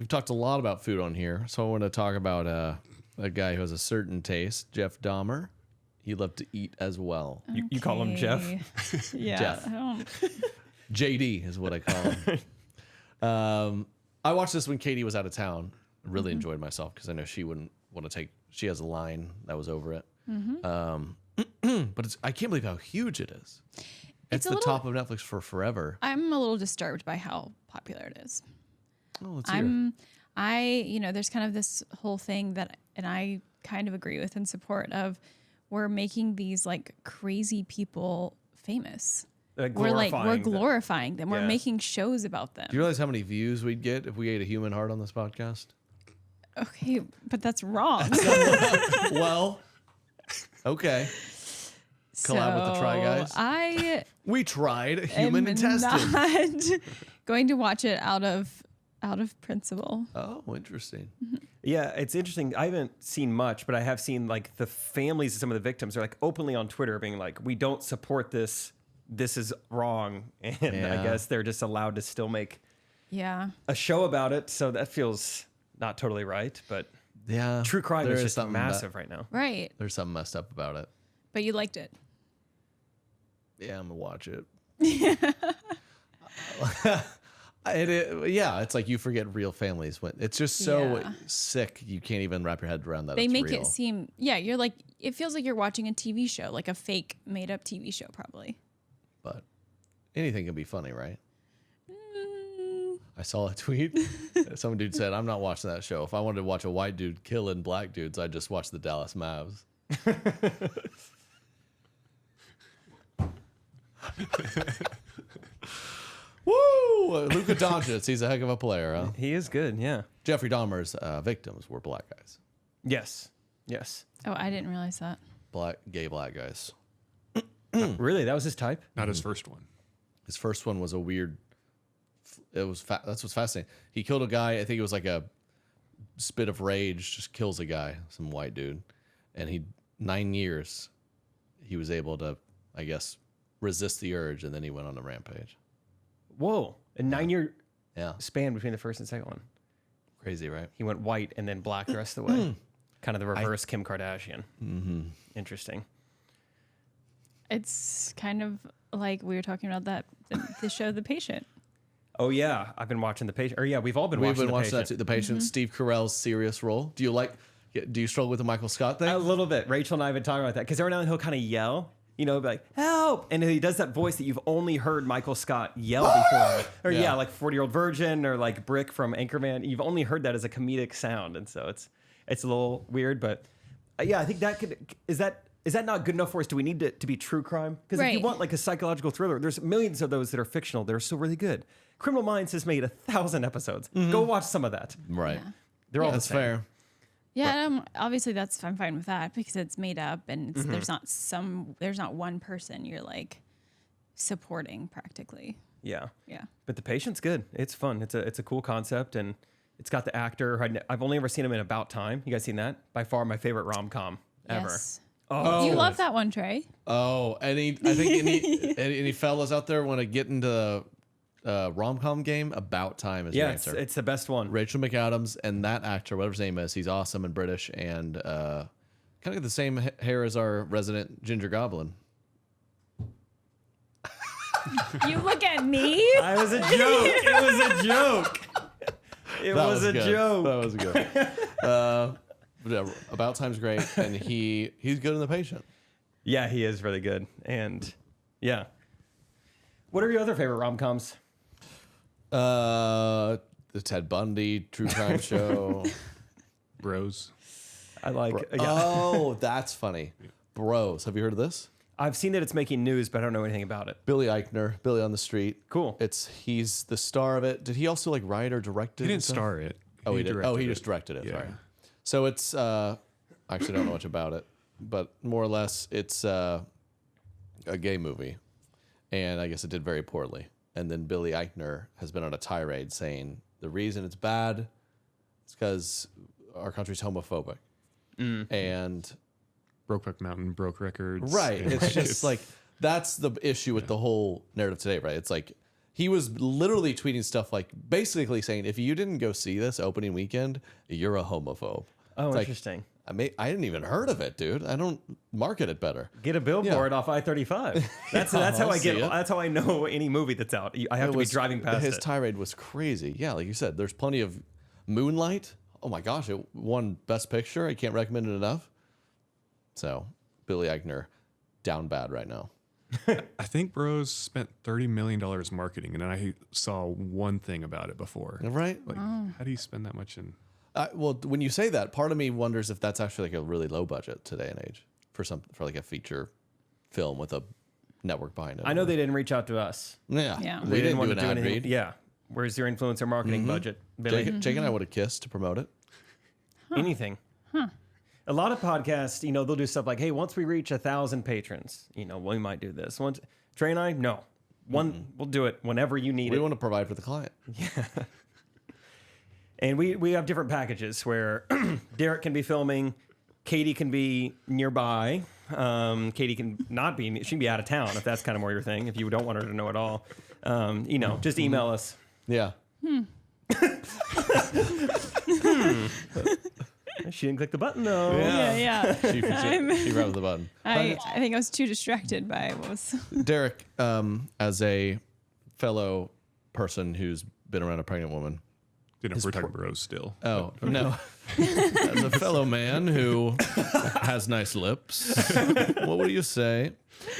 we've talked a lot about food on here, so I want to talk about a guy who has a certain taste, Jeff Dahmer. He loved to eat as well. You call him Jeff? Yeah. Jeff. I don't... JD is what I call him. I watched this when Katie was out of town. Really enjoyed myself because I know she wouldn't want to take. She has a line that was over it. But I can't believe how huge it is. It's the top of Netflix for forever. I'm a little disturbed by how popular it is. Oh, let's hear. There's kind of this whole thing that, and I kind of agree with and support of, we're making these like crazy people famous. We're glorifying them. Yeah. We're making shows about them. Do you realize how many views we'd get if we ate a human heart on this podcast? Okay, but that's wrong. Well, okay. Collab with the Try Guys. We tried human intestine. Not going to watch it out of principle. Oh, interesting. Yeah, it's interesting. I haven't seen much, but I have seen like the families of some of the victims are like openly on Twitter being like, we don't support this. This is wrong. And I guess they're just allowed to still make a show about it. So that feels not totally right. But true crime is just massive right now. Right. There's something messed up about it. But you liked it. Yeah, I'm going to watch it. It's like you forget real families. It's just so sick. You can't even wrap your head around that. They make real. it seem, you're like, it feels like you're watching a TV show, like a fake made up TV show, probably. But anything can be funny, right? I saw a tweet. Some dude said, I'm not watching that show. If I wanted to watch a white dude killing black dudes, I'd just watch the Dallas Mavs. Woo! Luka Doncic, he's a heck of a player, huh? He is good, yeah. Jeffrey Dahmer's victims were black guys. Yes. Oh, I didn't realize that. Gay black guys. Really? That was his type? Not his first one. His first one was a weird. That's what's fascinating. He killed a guy. I think it was like a spit of rage. Just kills a guy, some white dude, and 9 years. He was able to, I guess, resist the urge, and then he went on a rampage. Whoa. A 9-year Yeah, span between the first and second one. crazy, right? He went white and then black the rest of the way. Kind of the reverse Kim Kardashian. Interesting. It's kind of like we were talking about the show The Patient. Oh, yeah. I've been watching The Patient. Or, yeah, we've been watching that too. The Patient. Steve Carell's serious role. Do you struggle with the Michael Scott thing? A little bit. Rachel and I have been talking about that because every now and then he'll kind of yell, be like, help. And he does that voice that you've only heard Michael Scott yell before. Or, like 40-Year-Old Virgin or like Brick from Anchorman. You've only heard that as a comedic sound. And so it's a little weird. But, I think that is that not good enough for us? Do we need it to be true crime? Because if you want like a psychological thriller, there's millions of those that are fictional. They're still really good. Criminal Minds has made 1,000 episodes. Go watch some of that. Right. Yeah. They're all That's the same. fair. Yeah, obviously I'm fine with that because it's made up and there's not one person you're like supporting practically. Yeah. Yeah. But The Patient's good. It's fun. It's a cool concept, and it's got the actor. I've only ever seen him in About Time. You guys seen that? By far my favorite rom-com ever. Yes. Oh, You love that one, Trey. Oh, I think any fellas out there want to get into rom-com game, About Time is your answer. It's the best one. Rachel McAdams and that actor, whatever his name is, he's awesome and British and kind of got the same hair as our resident Ginger Goblin. You look at me. It was a joke. It was a joke. It was a joke. That was good. About Time's great, and he's good in The Patient. Yeah, he is really good. And yeah. What are your other favorite rom-coms? The Ted Bundy true crime show. Bros. I like. Oh, that's funny. Bros. Have you heard of this? I've seen that it's making news, but I don't know anything about it. Billy Eichner, Billy on the Street. Cool. He's the star of it. Did he also like write or direct it? He didn't star it. Oh, he did. Oh, he directed just directed it. Yeah. Sorry. So it's I actually don't know much about it, but more or less it's a gay movie, and I guess it did very poorly. And then Billy Eichner has been on a tirade saying the reason it's bad is because our country's homophobic, and Brokeback Mountain broke records. right. and It's just like that's the issue with the whole narrative today, right? It's like He was literally tweeting stuff like basically saying, if you didn't go see this opening weekend, you're a homophobe. Oh, It's interesting. Like, I hadn't even heard of it, dude. I don't market it better. Get a billboard off I-35. That's how I get. see it. That's how I know any movie that's out. I have to be driving past his it. tirade was crazy. Yeah, like you said, there's plenty of Moonlight. Oh my gosh, it won Best Picture. I can't recommend it enough. So, Billy Eichner, down bad right now. I think Bros spent $30 million marketing, and I saw one thing about it before. Right? Like, how do you spend that much in? Well, when you say that, part of me wonders if that's actually like a really low budget today and age for like a feature film with a network behind it. I know they didn't reach out to us. Yeah, Yeah. we didn't want do to an ad anything. read. Yeah. Where's your influencer marketing budget, Billy? Jake and I would have kissed to promote it. Anything. A lot of podcasts, they'll do stuff like, hey, once we reach 1,000 patrons, we might do this. Once Trey and I, no. We'll do it whenever you need We it. want to provide for the client. And we have different packages where Derek can be filming, Katie can be nearby. Katie can not be, she can be out of town if that's kind of more your thing, if you don't want her to know at all. Just email us. Yeah. She didn't click the button though. Yeah. She grabbed the button. I think I was too distracted by what was. Derek, as a fellow person who's been around a pregnant woman. We're talking Bros still. Oh, no. As a fellow man who has nice lips, what would you say